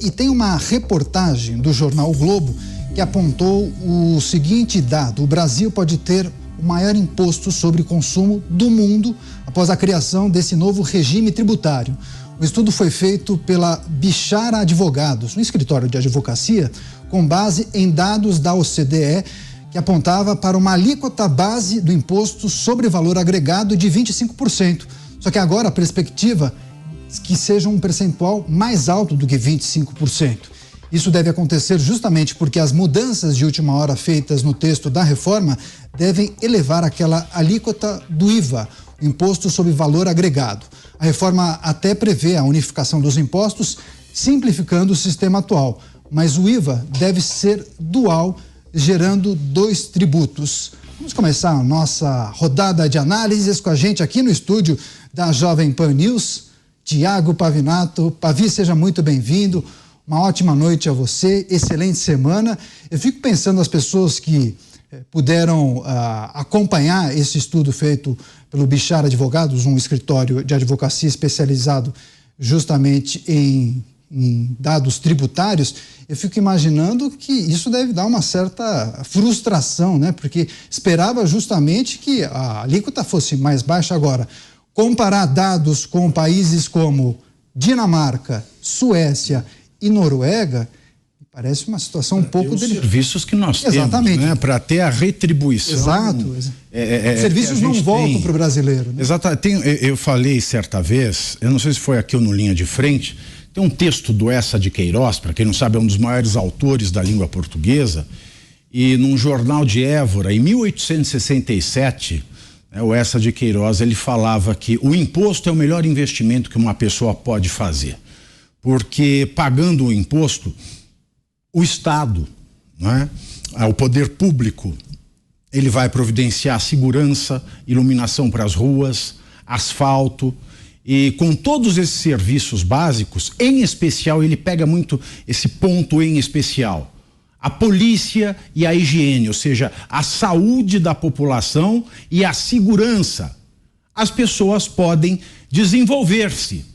E tem uma reportagem do jornal O Globo que apontou o seguinte dado: o Brasil pode ter o maior imposto sobre consumo do mundo após a criação desse novo regime tributário. O estudo foi feito pela Bichara Advogados, um escritório de advocacia, com base em dados da OCDE, que apontava para uma alíquota base do imposto sobre valor agregado de 25%. Só que agora a perspectiva é que seja um percentual mais alto do que 25%. Isso deve acontecer justamente porque as mudanças de última hora feitas no texto da reforma devem elevar aquela alíquota do IVA, Imposto sobre Valor Agregado. A reforma até prevê a unificação dos impostos, simplificando o sistema atual, mas o IVA deve ser dual, gerando 2 tributos. Vamos começar a nossa rodada de análises com a gente aqui no estúdio da Jovem Pan News, Tiago Pavinato. Pavi, seja muito bem-vindo. Uma ótima noite a você, excelente semana. Eu fico pensando nas pessoas que puderam acompanhar esse estudo feito pelo Bichara Advogados, um escritório de advocacia especializado justamente em dados tributários. Eu fico imaginando que isso deve dar uma certa frustração, né? Porque esperava justamente que a alíquota fosse mais baixa. Agora, comparar dados com países como Dinamarca, Suécia e Noruega, parece uma situação um pouco delicada. Os serviços que nós Exatamente. temos, né, para ter a retribuição. Exato. Os serviços não voltam para o brasileiro. Né? Exato. Eu falei certa vez, eu não sei se foi aqui ou no Linha de Frente, tem um texto do Essa de Queiroz, para quem não sabe, é um dos maiores autores da língua portuguesa, e num jornal de Évora, em 1867, o Essa de Queiroz, ele falava que o imposto é o melhor investimento que uma pessoa pode fazer, porque pagando o imposto, o Estado, né, o poder público, ele vai providenciar segurança, iluminação para as ruas, asfalto, e com todos esses serviços básicos, em especial, ele pega muito esse ponto em especial, a polícia e a higiene, ou seja, a saúde da população e a segurança. As pessoas podem desenvolver-se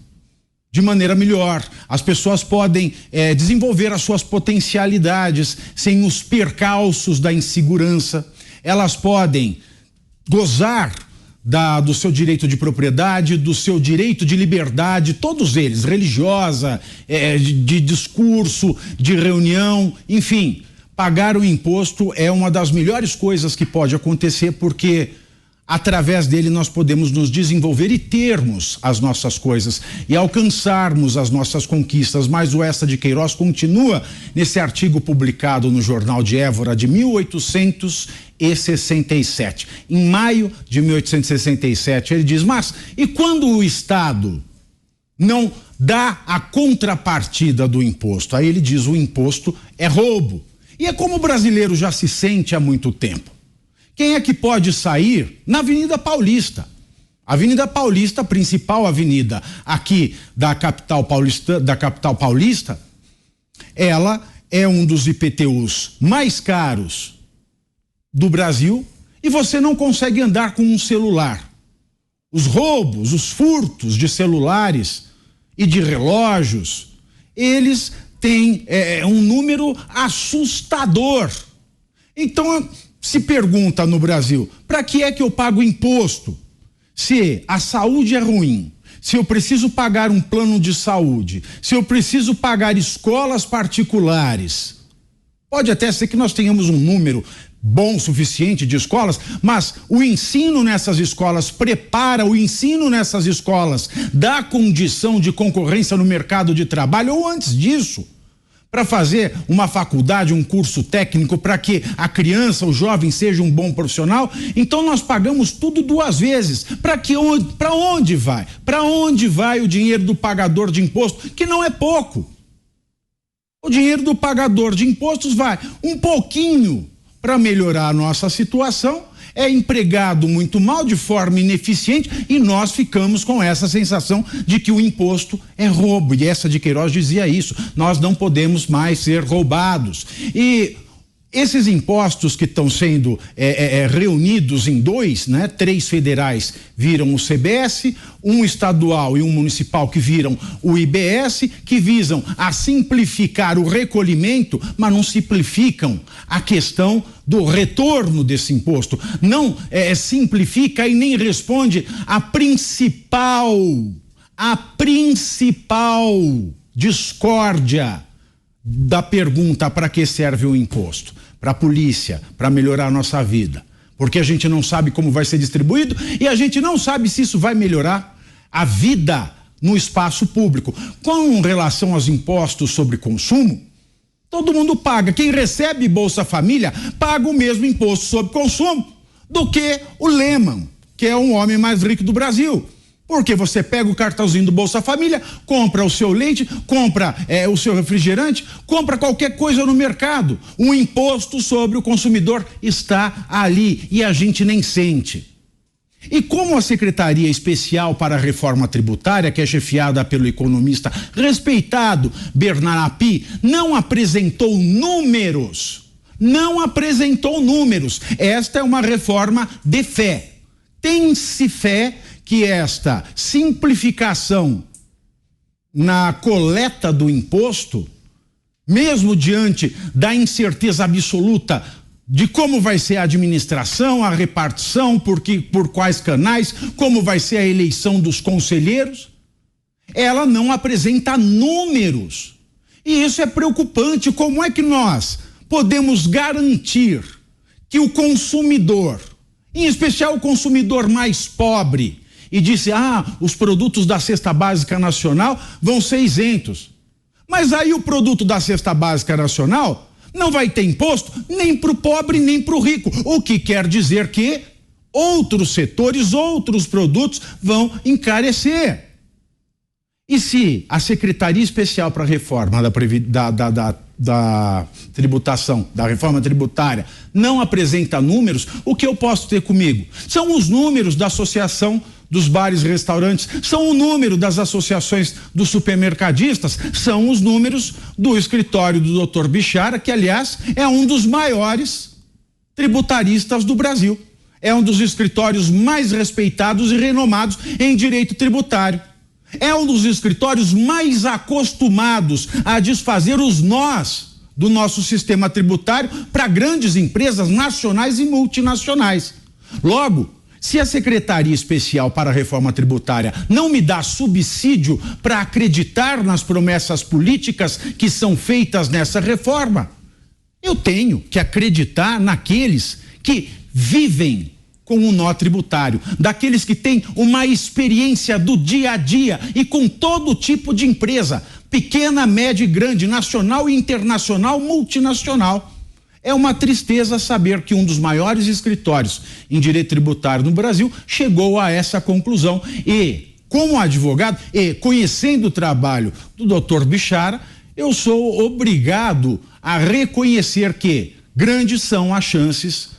de maneira melhor, as pessoas podem desenvolver as suas potencialidades sem os percalços da insegurança, elas podem gozar do seu direito de propriedade, do seu direito de liberdade, todos eles, religiosa, de discurso, de reunião, enfim, pagar o imposto é uma das melhores coisas que pode acontecer, porque através dele nós podemos nos desenvolver e termos as nossas coisas e alcançarmos as nossas conquistas. Mas o Essa de Queiroz continua nesse artigo publicado no Jornal de Évora de 1867. Em maio de 1867, ele diz: mas e quando o Estado não dá a contrapartida do imposto? Aí ele diz: o imposto é roubo. E é como o brasileiro já se sente há muito tempo. Quem é que pode sair na Avenida Paulista? A Avenida Paulista, a principal avenida aqui da capital paulista, ela é um dos IPTUs mais caros do Brasil e você não consegue andar com um celular. Os roubos, os furtos de celulares e de relógios, eles têm um número assustador. Então, se pergunta no Brasil, para que é que eu pago imposto? Se a saúde é ruim, se eu preciso pagar um plano de saúde, se eu preciso pagar escolas particulares, pode até ser que nós tenhamos um número bom, suficiente de escolas, mas o ensino nessas escolas prepara, o ensino nessas escolas dá condição de concorrência no mercado de trabalho, ou antes disso, para fazer uma faculdade, um curso técnico, para que a criança, o jovem seja um bom profissional. Então nós pagamos tudo 2 vezes. Para onde vai? Para onde vai o dinheiro do pagador de imposto? Que não é pouco. O dinheiro do pagador de impostos vai um pouquinho para melhorar a nossa situação, é empregado muito mal, de forma ineficiente, e nós ficamos com essa sensação de que o imposto é roubo. E Essa de Queiroz dizia isso: nós não podemos mais ser roubados. E esses impostos que estão sendo reunidos em dois, né? 3 federais viram o CBS, um estadual e um municipal que viram o IBS, que visam a simplificar o recolhimento, mas não simplificam a questão do retorno desse imposto. Não simplifica e nem responde a principal discórdia da pergunta: para que serve o imposto? Para a polícia, para melhorar a nossa vida. Porque a gente não sabe como vai ser distribuído e a gente não sabe se isso vai melhorar a vida no espaço público. Com relação aos impostos sobre consumo, todo mundo paga. Quem recebe Bolsa Família paga o mesmo imposto sobre consumo do que o Lehman, que é um homem mais rico do Brasil. Porque você pega o cartãozinho do Bolsa Família, compra o seu leite, compra o seu refrigerante, compra qualquer coisa no mercado. O imposto sobre o consumidor está ali e a gente nem sente. E como a Secretaria Especial para a Reforma Tributária, que é chefiada pelo economista respeitado Bernard Api, não apresentou números, esta é uma reforma de fé. Tem-se fé que esta simplificação na coleta do imposto, mesmo diante da incerteza absoluta de como vai ser a administração, a repartição, por quais canais, como vai ser a eleição dos conselheiros, ela não apresenta números. E isso é preocupante. Como é que nós podemos garantir que o consumidor, em especial o consumidor mais pobre, e disse: os produtos da Cesta Básica Nacional vão ser isentos. Mas aí o produto da Cesta Básica Nacional não vai ter imposto nem para o pobre nem para o rico, o que quer dizer que outros setores, outros produtos vão encarecer. E se a Secretaria Especial para a Reforma da tributação, da reforma tributária, não apresenta números, o que eu posso ter comigo? São os números da Associação dos Bares e Restaurantes, são o número das associações dos supermercadistas, são os números do escritório do Dr. Bichara, que aliás é um dos maiores tributaristas do Brasil. É um dos escritórios mais respeitados e renomados em direito tributário. É um dos escritórios mais acostumados a desfazer os nós do nosso sistema tributário para grandes empresas nacionais e multinacionais. Logo, se a Secretaria Especial para a Reforma Tributária não me dá subsídio para acreditar nas promessas políticas que são feitas nessa reforma, eu tenho que acreditar naqueles que vivem com o nó tributário, daqueles que têm uma experiência do dia a dia e com todo tipo de empresa, pequena, média e grande, nacional e internacional, multinacional. É uma tristeza saber que um dos maiores escritórios em direito tributário no Brasil chegou a essa conclusão e, como advogado e conhecendo o trabalho do Dr. Bichara, eu sou obrigado a reconhecer que grandes são as chances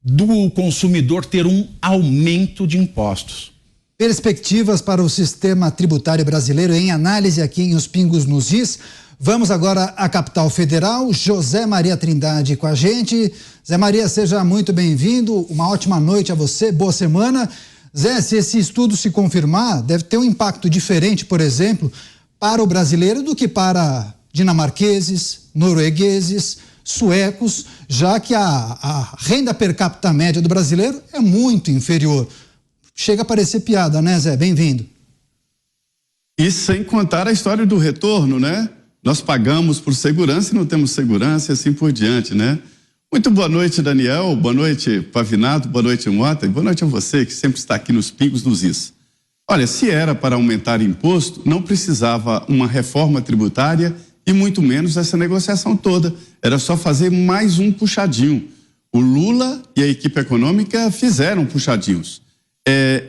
do consumidor ter um aumento de impostos. Perspectivas para o sistema tributário brasileiro em análise aqui em Os Pingos nos Is. Vamos agora à capital federal. José Maria Trindade com a gente. Zé Maria, seja muito bem-vindo. Uma ótima noite a você, boa semana. Zé, se esse estudo se confirmar, deve ter um impacto diferente, por exemplo, para o brasileiro do que para dinamarqueses, noruegueses, suecos, já que a renda per capita média do brasileiro é muito inferior. Chega a parecer piada, né, Zé? Bem-vindo. E sem contar a história do retorno, né? Nós pagamos por segurança e não temos segurança e assim por diante, né? Muito boa noite, Daniel, boa noite, Pavinato, boa noite, Mota, e boa noite a você que sempre está aqui nos Pingos nos Is. Olha, se era para aumentar imposto, não precisava uma reforma tributária e muito menos essa negociação toda. Era só fazer mais um puxadinho. O Lula e a equipe econômica fizeram puxadinhos.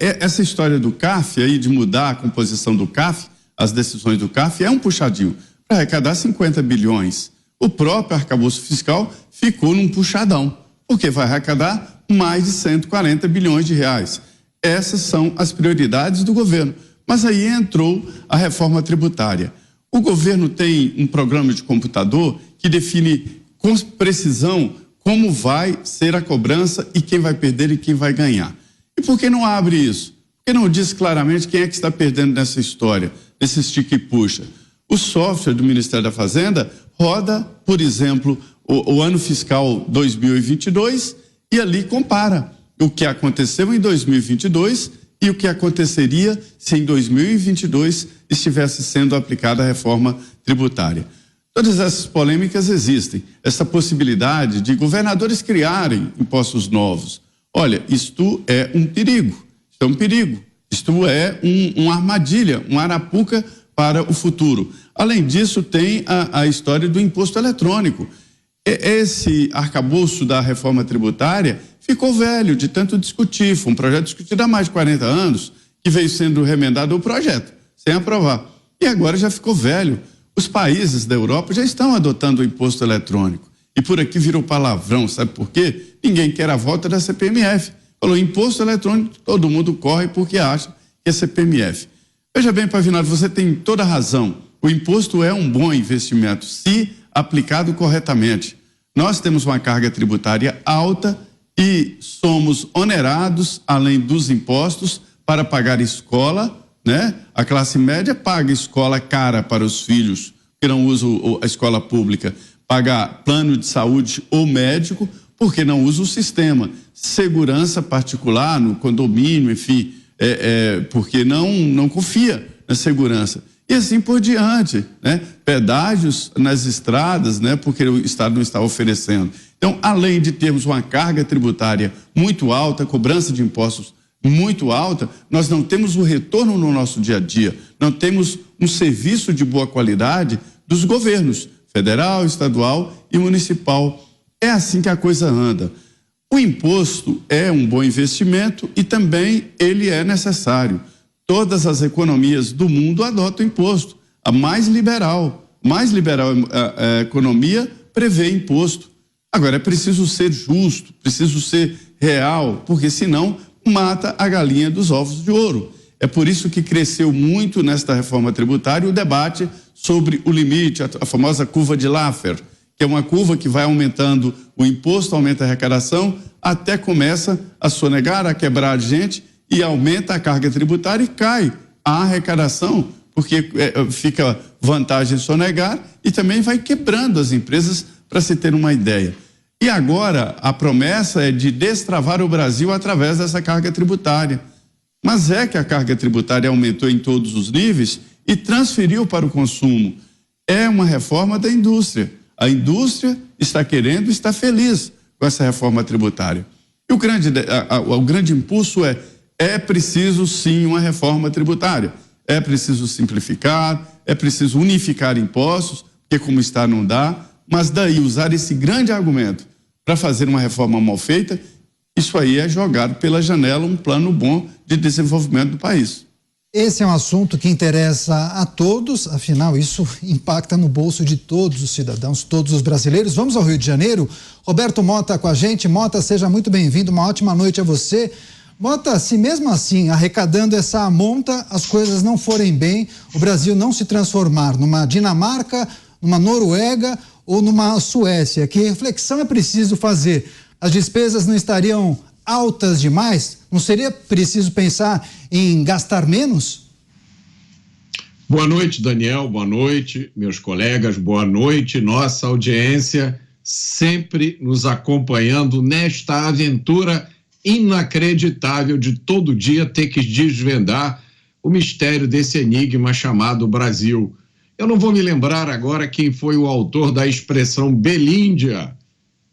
Essa história do CAF aí, de mudar a composição do CAF, as decisões do CAF, é um puxadinho para arrecadar 50 bilhões. O próprio arcabouço fiscal ficou num puxadão, porque vai arrecadar mais de 140 bilhões de reais. Essas são as prioridades do governo. Mas aí entrou a reforma tributária. O governo tem um programa de computador que define com precisão como vai ser a cobrança e quem vai perder e quem vai ganhar. E por que não abre isso? Por que não diz claramente quem é que está perdendo nessa história, nesse estica e puxa? O software do Ministério da Fazenda roda, por exemplo, o ano fiscal 2022 e ali compara o que aconteceu em 2022 e o que aconteceria se em 2022 estivesse sendo aplicada a reforma tributária. Todas essas polêmicas existem. Essa possibilidade de governadores criarem impostos novos. Olha, isto é um perigo. Isto é um perigo. Isto é uma armadilha, uma arapuca para o futuro. Além disso, tem a história do imposto eletrônico. Esse arcabouço da reforma tributária ficou velho de tanto discutir. Foi um projeto discutido há mais de 40 anos, que veio sendo remendado o projeto, sem aprovar. E agora já ficou velho. Os países da Europa já estão adotando o imposto eletrônico. E por aqui virou palavrão, sabe por quê? Ninguém quer a volta da CPMF. Falou imposto eletrônico, todo mundo corre porque acha que é CPMF. Veja bem, Pavinato, você tem toda a razão. O imposto é um bom investimento, se aplicado corretamente. Nós temos uma carga tributária alta e somos onerados, além dos impostos, para pagar escola, né? A classe média paga escola cara para os filhos que não usam a escola pública, paga plano de saúde ou médico porque não usa o sistema. Segurança particular no condomínio, enfim, porque não confia na segurança. E assim por diante, né? Pedágios nas estradas, né? Porque o Estado não está oferecendo. Então, além de termos uma carga tributária muito alta, cobrança de impostos muito alta, nós não temos o retorno no nosso dia a dia, não temos um serviço de boa qualidade dos governos, federal, estadual e municipal. É assim que a coisa anda. O imposto é um bom investimento e também ele é necessário. Todas as economias do mundo adotam imposto. A mais liberal a economia prevê imposto. Agora, é preciso ser justo, preciso ser real, porque senão mata a galinha dos ovos de ouro. É por isso que cresceu muito nesta reforma tributária o debate sobre o limite, a famosa curva de Laffer, que é uma curva que vai aumentando o imposto, aumenta a arrecadação, até começa a sonegar, a quebrar a gente e aumenta a carga tributária e cai a arrecadação, porque fica vantagem sonegar e também vai quebrando as empresas, para se ter uma ideia. E agora a promessa é de destravar o Brasil através dessa carga tributária. Mas é que a carga tributária aumentou em todos os níveis e transferiu para o consumo. É uma reforma da indústria. A indústria está querendo, está feliz com essa reforma tributária. E o grande impulso é preciso sim uma reforma tributária. É preciso simplificar, é preciso unificar impostos, porque como está não dá, mas daí usar esse grande argumento para fazer uma reforma mal feita, isso aí é jogado pela janela um plano bom de desenvolvimento do país. Esse é um assunto que interessa a todos, afinal isso impacta no bolso de todos os cidadãos, todos os brasileiros. Vamos ao Rio de Janeiro. Roberto Mota com a gente. Mota, seja muito bem-vindo, uma ótima noite a você. Mota, se mesmo assim, arrecadando essa monta, as coisas não forem bem, o Brasil não se transformar numa Dinamarca, numa Noruega ou numa Suécia, que reflexão é preciso fazer? As despesas não estariam altas demais? Não seria preciso pensar em gastar menos? Boa noite, Daniel, boa noite, meus colegas, boa noite, nossa audiência, sempre nos acompanhando nesta aventura inacreditável de todo dia ter que desvendar o mistério desse enigma chamado Brasil. Eu não vou me lembrar agora quem foi o autor da expressão Belíndia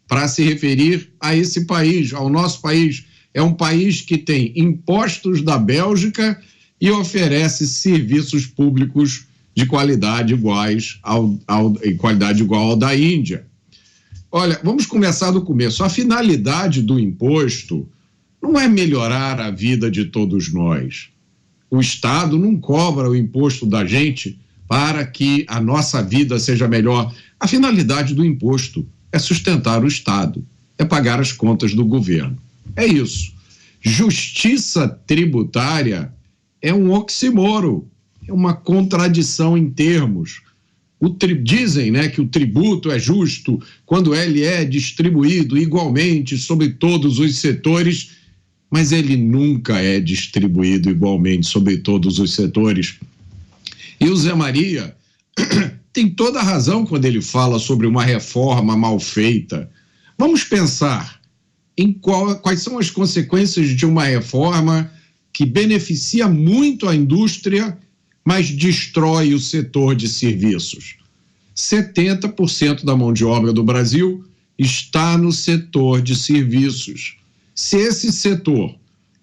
para se referir a esse país, ao nosso país. É um país que tem impostos da Bélgica e oferece serviços públicos de qualidade qualidade igual ao da Índia. Olha, vamos começar do começo. A finalidade do imposto não é melhorar a vida de todos nós. O Estado não cobra o imposto da gente para que a nossa vida seja melhor. A finalidade do imposto é sustentar o Estado, é pagar as contas do governo. É isso. Justiça tributária é um oxímoro, é uma contradição em termos. Dizem, né, que o tributo é justo quando ele é distribuído igualmente sobre todos os setores, mas ele nunca é distribuído igualmente sobre todos os setores. E o Zé Maria tem toda a razão quando ele fala sobre uma reforma mal feita. Vamos pensar em quais são as consequências de uma reforma que beneficia muito a indústria, mas destrói o setor de serviços. 70% da mão de obra do Brasil está no setor de serviços. Se esse setor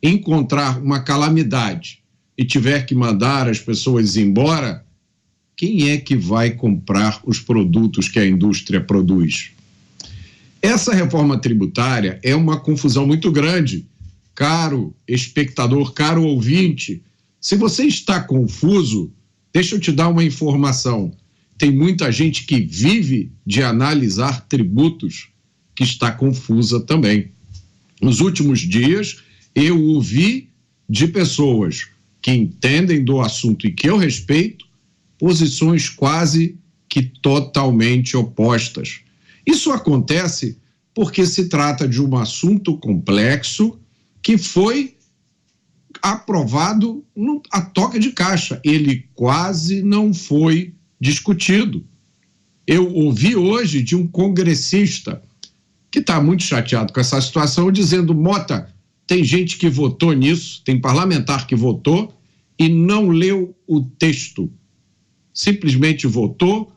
encontrar uma calamidade e tiver que mandar as pessoas embora, quem é que vai comprar os produtos que a indústria produz? Essa reforma tributária é uma confusão muito grande. Caro espectador, caro ouvinte, se você está confuso, deixa eu te dar uma informação. Tem muita gente que vive de analisar tributos que está confusa também. Nos últimos dias, eu ouvi de pessoas que entendem do assunto e que eu respeito, posições quase que totalmente opostas. Isso acontece porque se trata de um assunto complexo que foi aprovado a toca de caixa. Ele quase não foi discutido. Eu ouvi hoje de um congressista que está muito chateado com essa situação, dizendo: Mota, tem gente que votou nisso, tem parlamentar que votou e não leu o texto. Simplesmente votou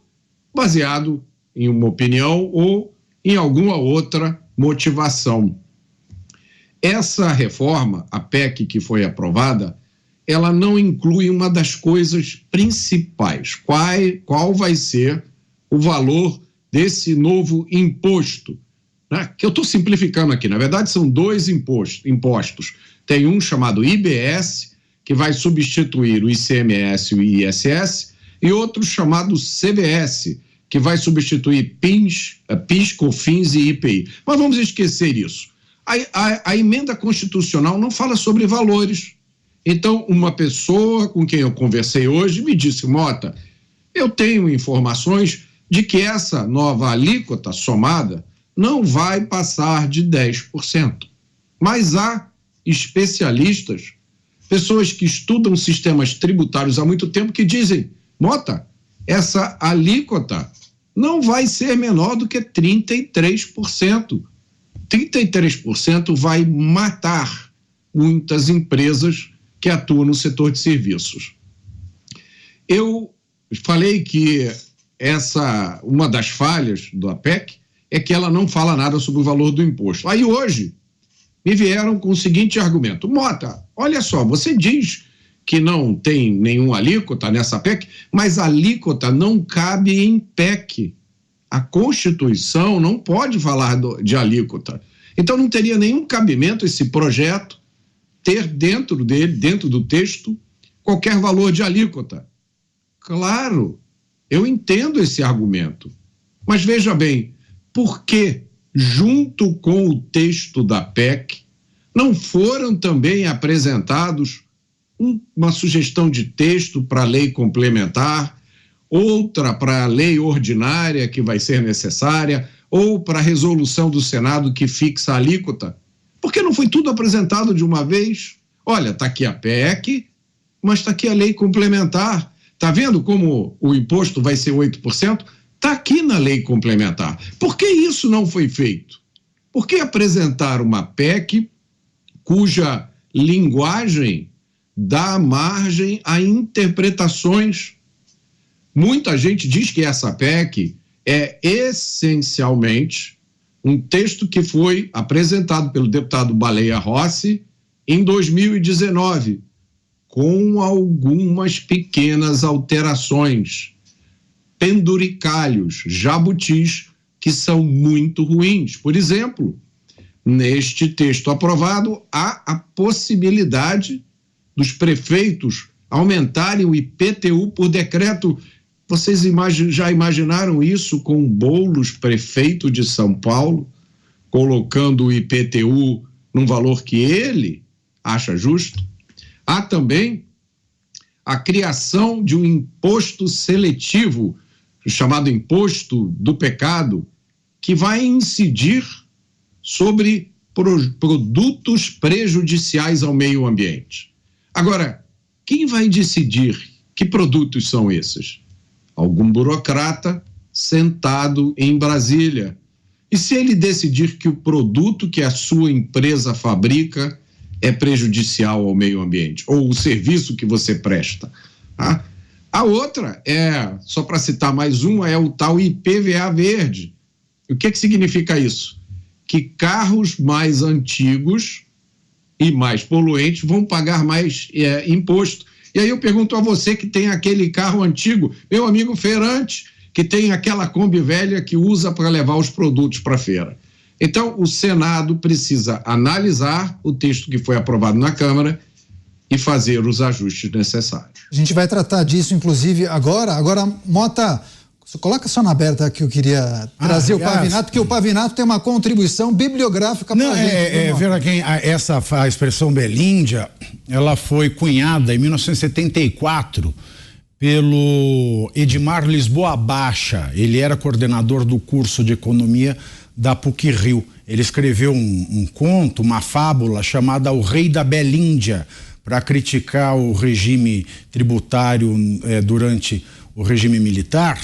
baseado em uma opinião ou em alguma outra motivação. Essa reforma, a PEC que foi aprovada, ela não inclui uma das coisas principais. Qual vai ser o valor desse novo imposto? Né? Que eu estou simplificando aqui. Na verdade, são dois impostos. Tem um chamado IBS, que vai substituir o ICMS e o ISS, e outro chamado CBS, que vai substituir PIS, COFINS e IPI. Mas vamos esquecer isso. A emenda constitucional não fala sobre valores. Então, uma pessoa com quem eu conversei hoje me disse: Mota, eu tenho informações de que essa nova alíquota somada não vai passar de 10%. Mas há especialistas, pessoas que estudam sistemas tributários há muito tempo, que dizem: Mota, essa alíquota não vai ser menor do que 33%. 33% vai matar muitas empresas que atuam no setor de serviços. Eu falei que uma das falhas da PEC é que ela não fala nada sobre o valor do imposto. Aí hoje me vieram com o seguinte argumento: Mota, olha só, você diz que não tem nenhuma alíquota nessa PEC, mas a alíquota não cabe em PEC. A Constituição não pode falar de alíquota. Então não teria nenhum cabimento esse projeto ter dentro do texto, qualquer valor de alíquota. Claro, eu entendo esse argumento. Mas veja bem, por que, junto com o texto da PEC, não foram também apresentados uma sugestão de texto para a lei complementar, outra para a lei ordinária que vai ser necessária, ou para a resolução do Senado que fixa a alíquota? Por que não foi tudo apresentado de uma vez? Olha, está aqui a PEC, mas está aqui a lei complementar. Está vendo como o imposto vai ser 8%? Está aqui na lei complementar. Por que isso não foi feito? Por que apresentar uma PEC cuja linguagem dá margem a interpretações? Muita gente diz que essa PEC é essencialmente um texto que foi apresentado pelo deputado Baleia Rossi em 2019, com algumas pequenas alterações, penduricalhos, jabutis, que são muito ruins. Por exemplo, neste texto aprovado, há a possibilidade dos prefeitos aumentarem o IPTU por decreto. Vocês já imaginaram isso com o Boulos, prefeito de São Paulo, colocando o IPTU num valor que ele acha justo? Há também a criação de um imposto seletivo, o chamado imposto do pecado, que vai incidir sobre produtos prejudiciais ao meio ambiente. Agora, quem vai decidir que produtos são esses? Algum burocrata sentado em Brasília. E se ele decidir que o produto que a sua empresa fabrica é prejudicial ao meio ambiente, ou o serviço que você presta? Tá? A outra só para citar mais uma, é o tal IPVA verde. O que significa isso? Que carros mais antigos e mais poluentes vão pagar mais imposto. E aí eu pergunto a você que tem aquele carro antigo, meu amigo feirante, que tem aquela Kombi velha que usa para levar os produtos para a feira. Então, o Senado precisa analisar o texto que foi aprovado na Câmara e fazer os ajustes necessários. A gente vai tratar disso, inclusive, agora. Agora, Mota, coloca só na aberta que eu queria trazer o Pavinato, porque o Pavinato tem uma contribuição bibliográfica para a gente. Vera, a expressão Belíndia, ela foi cunhada em 1974 pelo Edmar Lisboa Baixa. Ele era coordenador do curso de economia da PUC-Rio. Ele escreveu um conto, uma fábula chamada O Rei da Belíndia, para criticar o regime tributário durante o regime militar.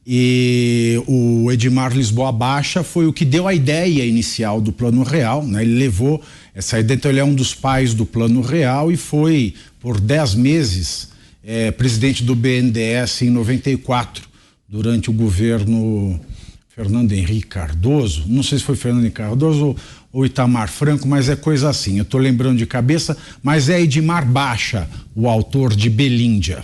E o Edmar Lisboa Baixa foi o que deu a ideia inicial do Plano Real, né? Ele levou essa ideia, então ele é um dos pais do Plano Real e foi por 10 meses presidente do BNDES em 94, durante o governo Fernando Henrique Cardoso. Não sei se foi Fernando Henrique Cardoso ou Itamar Franco, mas é coisa assim, eu estou lembrando de cabeça, mas é Edmar Baixa, o autor de Belíndia.